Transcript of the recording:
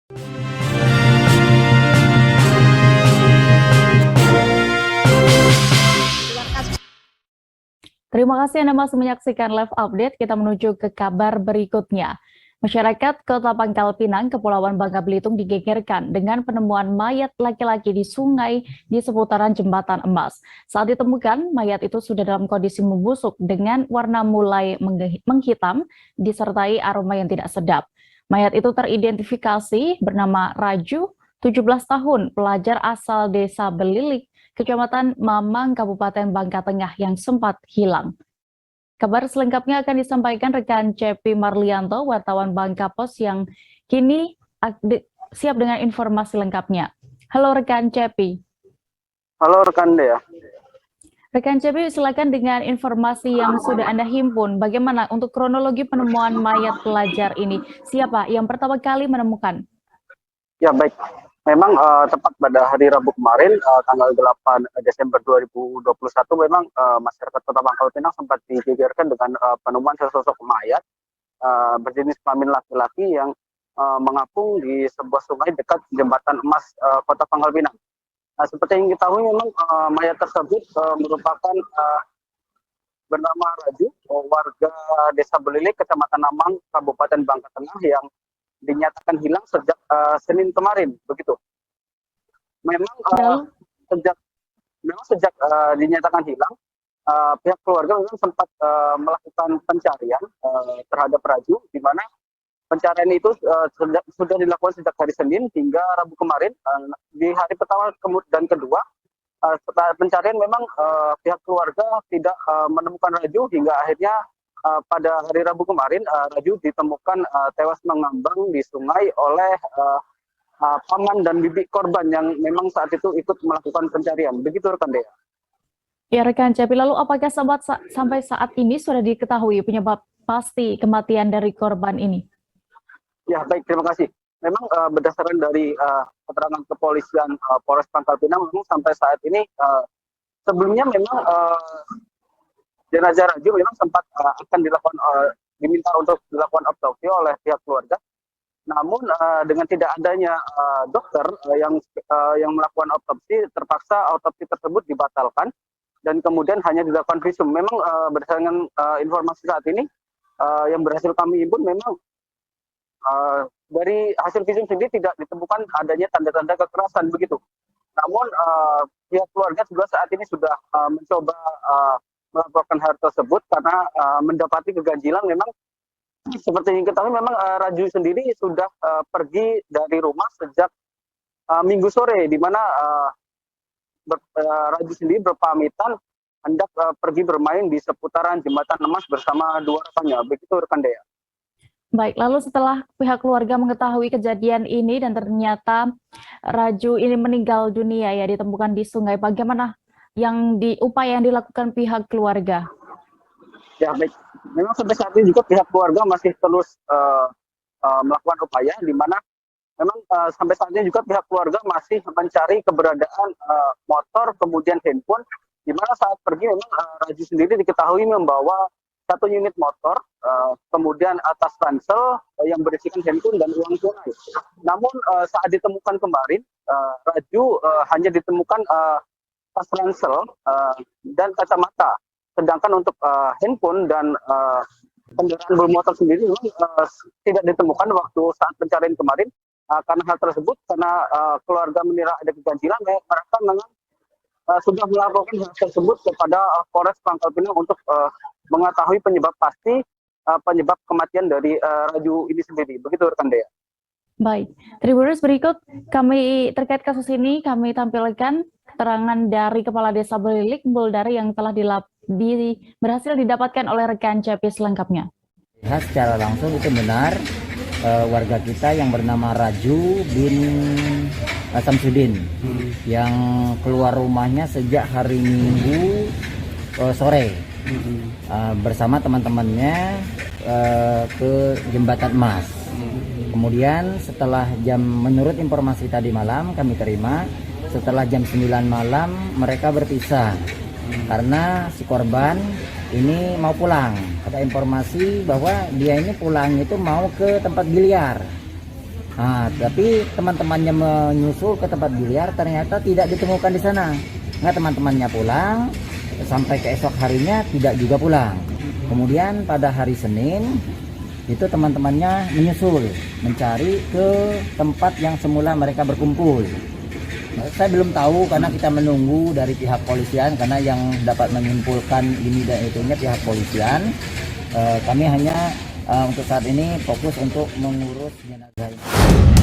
Terima kasih Anda masih menyaksikan live update. Kita menuju ke kabar berikutnya. Masyarakat Kota Pangkal Pinang, Kepulauan Bangka Belitung digegerkan dengan penemuan mayat laki-laki di sungai di seputaran Jembatan Emas. Saat ditemukan, mayat itu sudah dalam kondisi membusuk dengan warna mulai menghitam disertai aroma yang tidak sedap. Mayat itu teridentifikasi bernama Raju, 17 tahun, pelajar asal Desa Belilik, Kecamatan Mamang, Kabupaten Bangka Tengah yang sempat hilang. Kabar selengkapnya akan disampaikan rekan Cepi Marlianto, wartawan Bangka Pos yang kini siap dengan informasi lengkapnya. Halo rekan Cepi. Halo rekan Dea. Rekan Cepi, silakan dengan informasi yang sudah Anda himpun. Bagaimana untuk kronologi penemuan mayat pelajar ini? Siapa yang pertama kali menemukan? Ya baik, memang tepat pada hari Rabu kemarin, tanggal 8 Desember 2021, memang masyarakat Kota Pangkal Pinang sempat digegerkan dengan penemuan sesosok mayat berjenis kelamin laki-laki yang mengapung di sebuah sungai dekat Jembatan Emas Kota Pangkal Pinang. Nah, seperti yang kita tahu, memang mayat tersebut merupakan bernama Raju, warga Desa Belilik, Kecamatan Namang, Kabupaten Bangka Tengah yang dinyatakan hilang sejak Senin kemarin, begitu. Memang sejak dinyatakan hilang, pihak keluarga memang sempat melakukan pencarian terhadap Raju, di mana pencarian itu sudah dilakukan sejak hari Senin hingga Rabu kemarin. Di hari pertama dan kedua, setelah pencarian memang pihak keluarga tidak menemukan Raju hingga akhirnya pada hari Rabu kemarin, Raju ditemukan tewas mengambang di sungai oleh paman dan bibi korban yang memang saat itu ikut melakukan pencarian. Begitu rekan Dea. Ya rekan Cepi, lalu apakah sampai saat ini sudah diketahui penyebab pasti kematian dari korban ini? Ya baik, terima kasih. Memang berdasarkan dari keterangan kepolisian Polres Pangkal Pinang, memang sampai saat ini sebelumnya memang jenazah Raju memang sempat akan diminta untuk dilakukan otopsi oleh pihak keluarga. Namun dengan tidak adanya dokter yang melakukan otopsi, terpaksa otopsi tersebut dibatalkan dan kemudian hanya dilakukan visum. Memang berdasarkan informasi saat ini yang berhasil kami himpun, memang dari hasil visum sendiri tidak ditemukan adanya tanda-tanda kekerasan, begitu. Namun pihak keluarga juga saat ini sudah mencoba melaporkan hal tersebut karena mendapati keganjilan. Memang seperti yang kita tahu, memang Raju sendiri sudah pergi dari rumah sejak Minggu sore, di mana Raju sendiri berpamitan hendak pergi bermain di seputaran Jembatan Emas bersama dua rekannya. Begitu rekan Dea. Baik, lalu setelah pihak keluarga mengetahui kejadian ini dan ternyata Raju ini meninggal dunia ya ditemukan di sungai, bagaimana upaya yang dilakukan pihak keluarga? Ya baik, memang sampai saat ini juga pihak keluarga masih terus melakukan upaya, di mana memang sampai saat ini juga pihak keluarga masih mencari keberadaan motor kemudian handphone, di mana saat pergi memang Raju sendiri diketahui membawa 1 unit motor, kemudian atas ransel yang berisikan handphone dan uang tunai. Namun saat ditemukan kemarin, Raju hanya ditemukan tas ransel dan kacamata. Sedangkan untuk handphone dan kendaraan bermotor sendiri tidak ditemukan waktu saat pencarian kemarin. Karena hal tersebut, karena keluarga mengira ada keganjilan, mereka memang sudah melaporkan hal tersebut kepada Polres Pangkal Pinang untuk mengetahui penyebab pasti penyebab kematian dari Raju ini sendiri. Begitu rekan Dea. Baik, Tribuners, berikut kami terkait kasus ini kami tampilkan keterangan dari Kepala Desa Belilik, Buldari, yang telah berhasil didapatkan oleh rekan Cepi selengkapnya. Secara langsung itu benar, warga kita yang bernama Raju bin Samsudin yang keluar rumahnya sejak hari Minggu sore bersama teman-temannya ke Jembatan Emas. Kemudian setelah menurut informasi tadi malam kami terima, setelah jam 9 malam mereka berpisah karena si korban ini mau pulang. Ada informasi bahwa dia ini pulang itu mau ke tempat biliar. Nah, tapi teman-temannya menyusul ke tempat biliar, ternyata tidak ditemukan di sana. Nggak, teman-temannya pulang, sampai keesok harinya tidak juga pulang. Kemudian pada hari Senin, itu teman-temannya menyusul, mencari ke tempat yang semula mereka berkumpul. Saya belum tahu karena kita menunggu dari pihak polisian, karena yang dapat menyimpulkan ini dan itunya pihak polisian. Kami hanya untuk saat ini fokus untuk mengurus jenazah ini.